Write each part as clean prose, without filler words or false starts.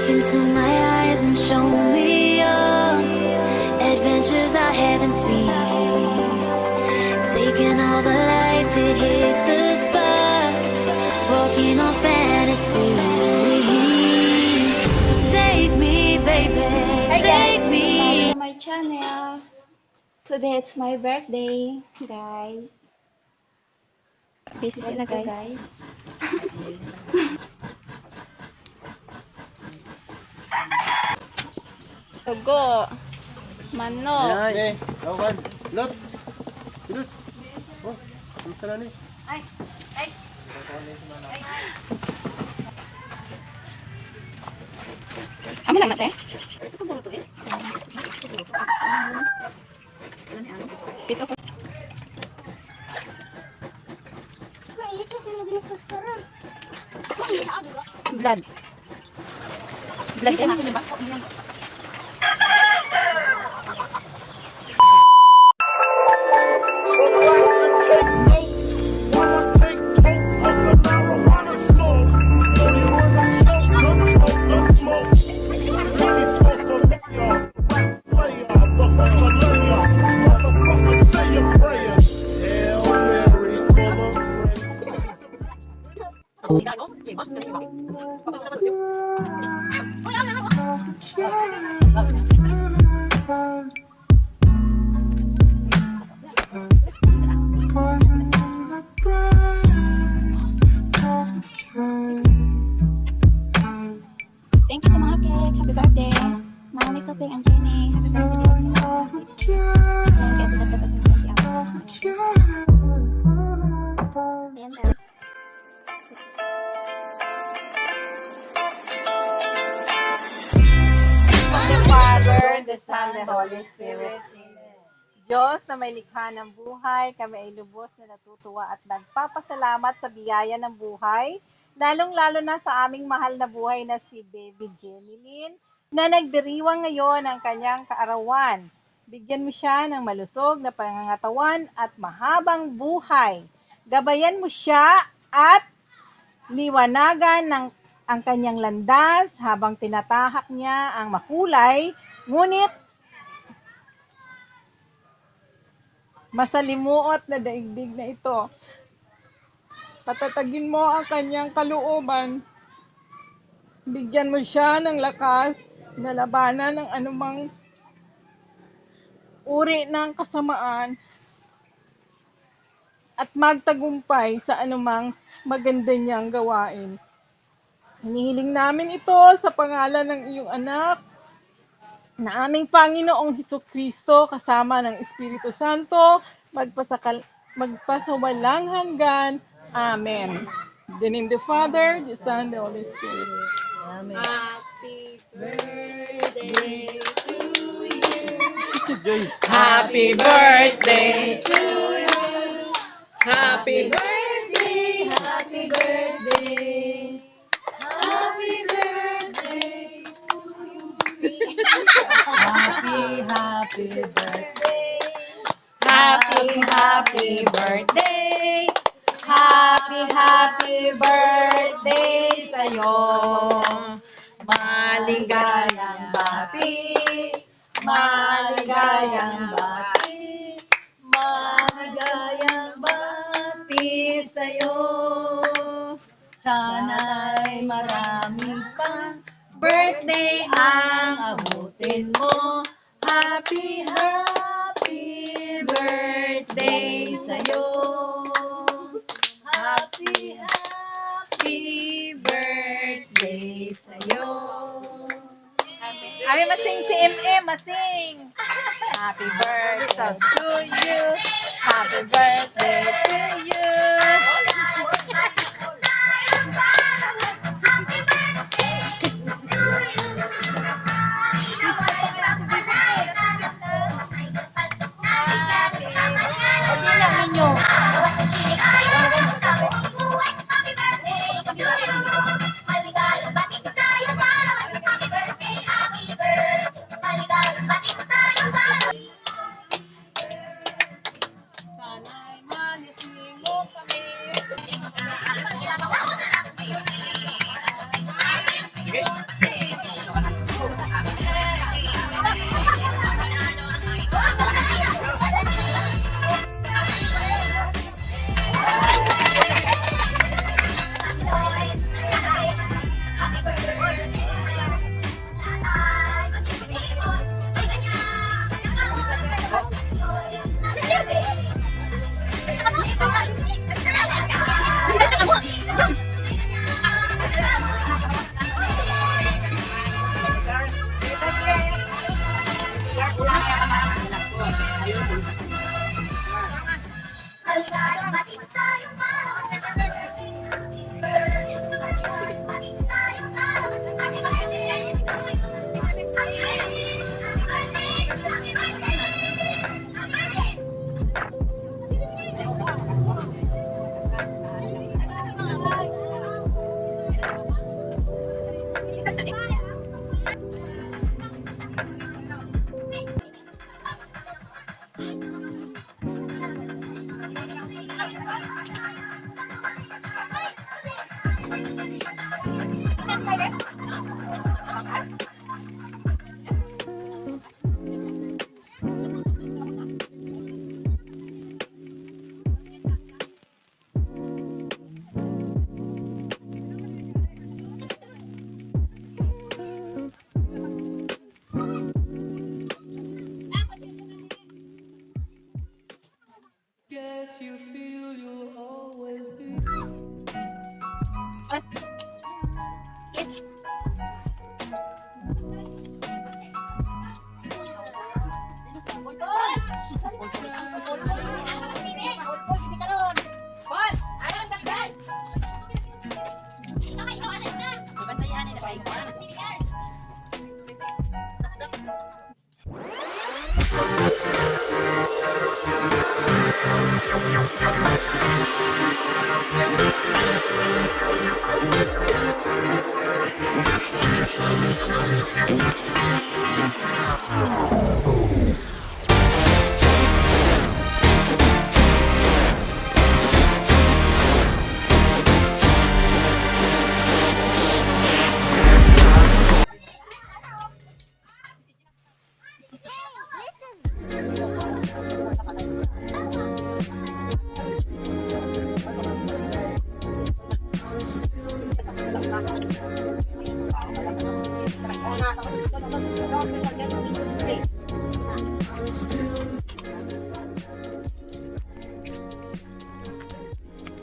into my eyes and show me your adventures I haven't seen. Taking all the life, it hits the spot. Walking on fantasy. So take me, baby, take me. To my channel. Today it's my birthday, guys. Busy sila Let's go, guys. guys. Tugo. Manok. Ay, lawan. Lot. Lot. Oh, kumusta na ni? Amo lang natin. Pito ko. Blood. Blood din. Thank you sa mga cake. Happy birthday. Mami Tuping and Jenny. Happy birthday. Ayan, guys. The Father, the Son, the Holy Spirit. Diyos na may likha ng buhay, kami ay lubos na natutuwa at nagpapasalamat sa biyaya ng buhay, lalong-lalo na sa aming mahal na buhay na si Baby Jenilyn, na nagdiriwang ngayon ang kanyang kaarawan. Bigyan mo siya ng malusog na pangangatawan at mahabang buhay. Gabayan mo siya at liwanagan ng ang kanyang landas habang tinatahak niya ang makulay, ngunit masalimuot na daigdig na ito. Patatagin mo ang kanyang kalooban. Bigyan mo siya ng lakas na labanan ng anumang uri ng kasamaan at magtagumpay sa anumang maganda niyang gawain. Hinihiling namin ito sa pangalan ng iyong anak, na aming Panginoong Hesukristo kasama ng Espiritu Santo, magpasawalang hanggan. Amen. In the name of the Father, the Son, the Holy Spirit. Amen. Happy birthday to you. Happy birthday to you. Happy birthday, happy birthday. Happy birthday to you. Happy birthday. Happy birthday. Happy birthday sa'yo. Maligayang bati. Maligayang bati. Maligayang bati sa'yo. Sana'y marami pang birthday ang abutin mo. Happy birthday sa'yo. Happy birthday sa'yo. Ay, masing si M.M. Masing. Happy birthday to you. Happy birthday to you. Sana'y manatili mo kami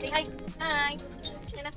Say hi. Hi. Yan na.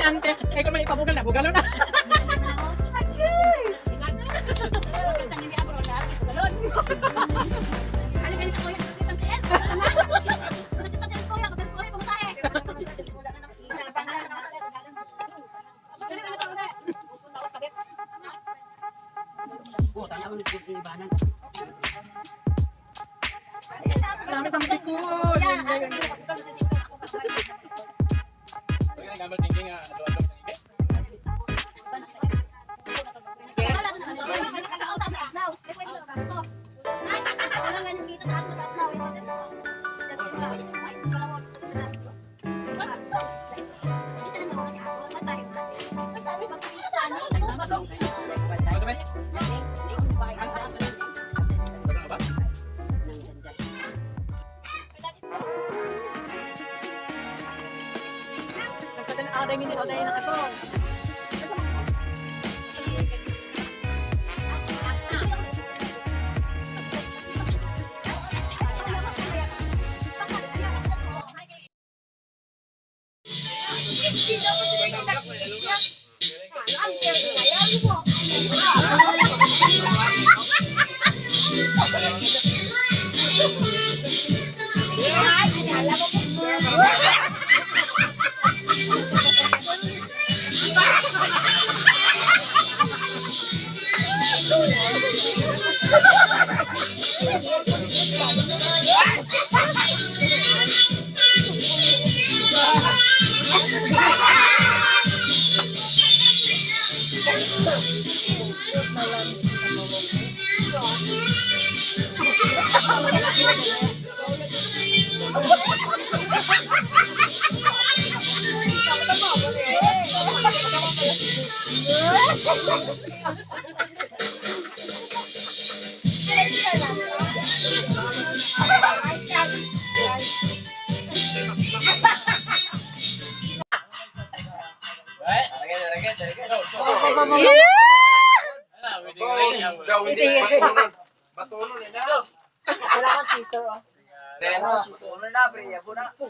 Ante, kaya kung may ipabugal na, bugalo na. Ibanan.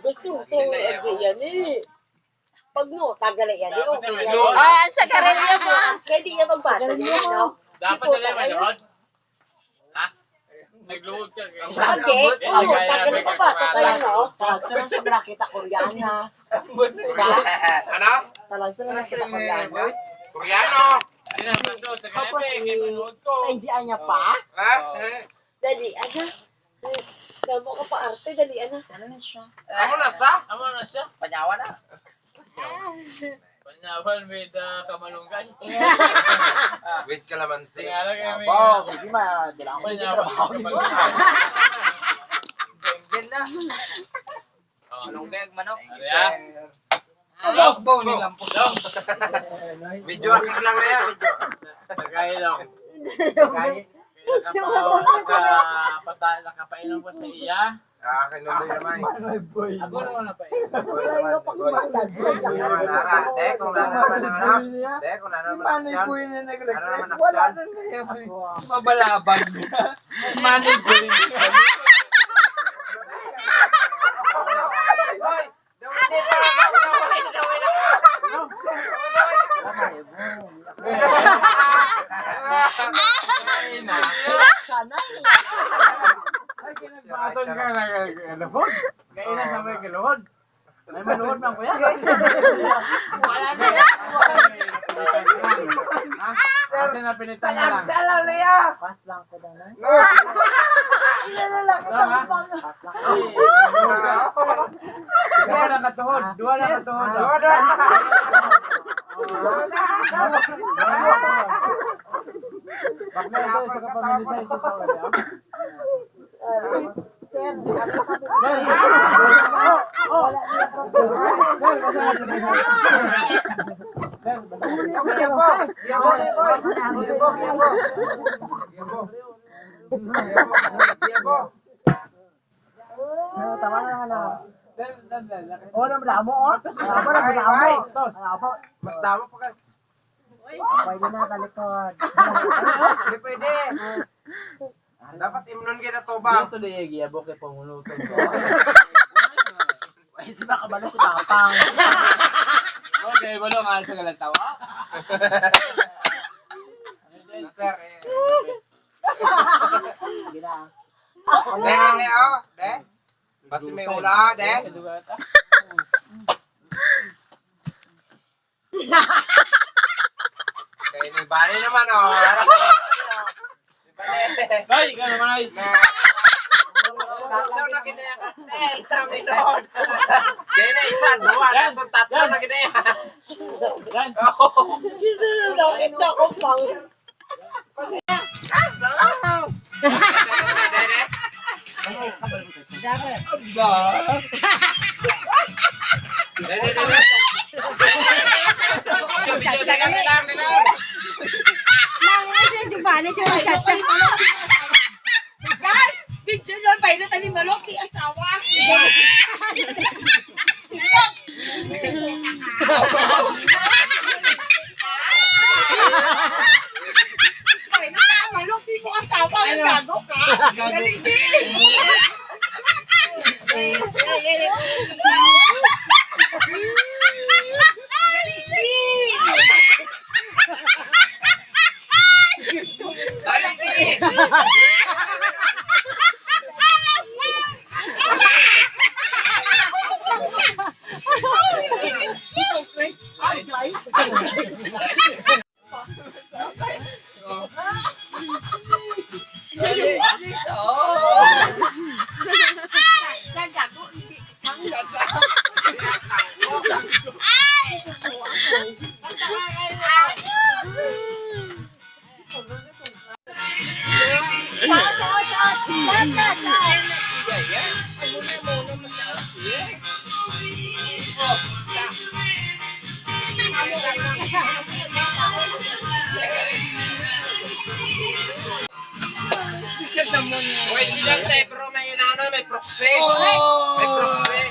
Gusto yan eh. Pag no, tagal yan eh. Okay yan. Ah, sa karilyo mo. Pwede yan magbata. Dapat na lang manood. Ha? Nagluhod ka. Bakit? Oo, tagal ka pa. Kaya no? Talagang sa nakita Koreana. Ano? Talagang nakita Koreana. Koreano! Hindi na, Santo. Sa Tapos kaya may manood ko. naindihan niya pa. Ha? Dali, ana. Damo ka pa arte, dali, ana. Ano na siya? Ako na sa? Amo na siya. Panyawa na. Panyawan with kamalunggan. With calamansi. Kaya lang kami. Wow, hindi madala ko yung Panyawan trabaho with niyo. kamalunggan. na. Malunggay manok. Kaya? Baw ni lampo. Video aking lang na yan. Video. Kaya lang. Nakapainom ko sa iya. Kinuloy naman. Ako naman napainom. Dek, kung nanaman ng ano? Dek, kung nanaman ng aksyon? Ano naman aksyon? Mabalabag. Manay ko rin. Hoy! Dawin dito! Sana Ay, kinagbaton ka na galuhod. Kaya na sa may galuhod. May maluhod man kuya. Wala na. Ha? Kasi napilitan niya lang. pas lang ko na. Dua na katuhod. Dua na katuhod. Bakla ito sa kapamilya sa ito. Tama na nga na. Oh, na madamo oh. Mas damo pa ka. Pwede na talikod. Hindi pwede. Dapat imnon kita tubang. Ito na yung giyabo kay pangulutan ko. Pwede ba kabalo si Papang? Okay, balo nga sa galantawa. Sir, Sige na. Dek, oh. Dek. Basi may ula, dek. Kaya ni Bani naman, oh. Harap ka naman, oh. Ni Bani. Ay, ikaw naman ay. Lockdown na kita namin noon. Kaya na isa, dua, nasa tatlo na ganyan. Yan. Nakita ko pang. Guys, video yun, pahinot ni Malok si asawa. Pahinot na Malok si mo asawa, gago ka. Galing din. Uy, sinante, pero may may proxy. May proxy.